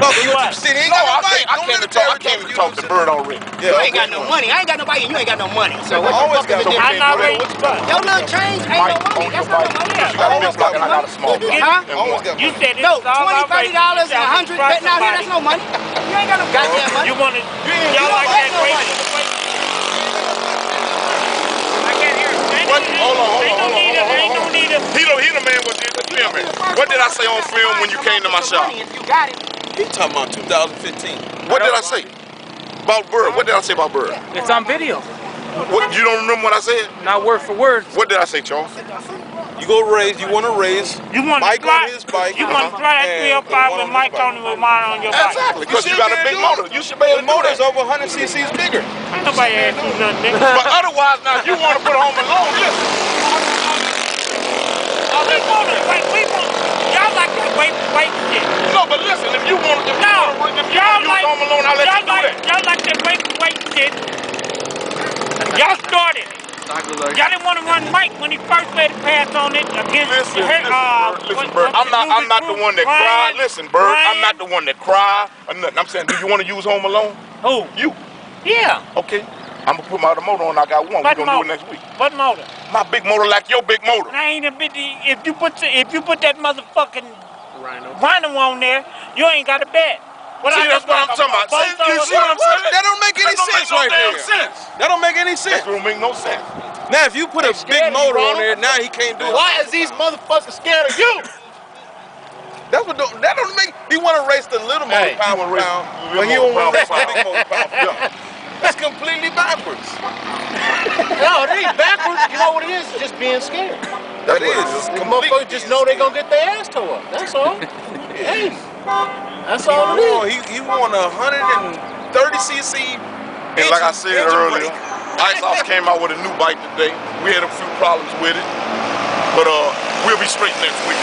talking with you. See, he ain't got no bike. I came to talk to Bird already. You ain't got no money. I ain't got nobody, and you ain't got no money. So what the fuck is the I difference? not ready. Your little change ain't no money. That's not no money. You got a big block and I got a small block. Huh? You said No, $20, $30, and $100 betting out here, that's no money. You ain't got no goddamn money. You want to, y'all like that great. I can't hear him. Hold on. Ain't no need to. He the man with the film. What did I say on film when you came to my shop? If you got it. He talking about 2015. What did I say? About Bird. What did I say about Bird? It's on video. What, you don't remember what I said? Not word for word. What did I say, Charles? You go raise, you want to raise. You want to Mike on his bike. You want to try that 305 with Mike on it with mine on your bike. Exactly, because you got a big motor. You should be able to do motor's that. over 100 cc's bigger. Ain't nobody asked you nothing. But otherwise, now, if you want to put Home Alone, listen. Y'all like that weight shit. No, but listen, if you want to use Home Alone, I'll let you do that. Y'all like that weight shit. Y'all started. Y'all didn't want to run Mike when he first made a pass on it against Listen, Bird. I'm not the one that cried. Listen, Bird, I'm not the one that cried or nothing. I'm saying, do you want to use Home Alone? Who? You. Yeah. Okay. I'm gonna put my other motor on. I got one. We're gonna do it next week. What motor? My big motor, like your big motor. I ain't a bit. If you put that motherfucking Rhino on there, you ain't got a bet. See, that's what I'm talking about. You see what I'm saying? That don't make any sense right there. That don't make any sense. That don't make no sense. Now, if you put a big motor on there, now he can't do it. Why is these motherfuckers scared of you? That's what that don't make. He want to race the little motor pound for pound, but he don't want to race the big motor pound for pound. That's completely backwards. No, it ain't backwards. You know what it is? It's just being scared. That is. The motherfuckers just know they gonna get their ass tore up. That's all. Hey, that's all it is. He won 130 cc. And like I said earlier, Ice House came out with a new bike today. We had a few problems with it, but we'll be straight next week.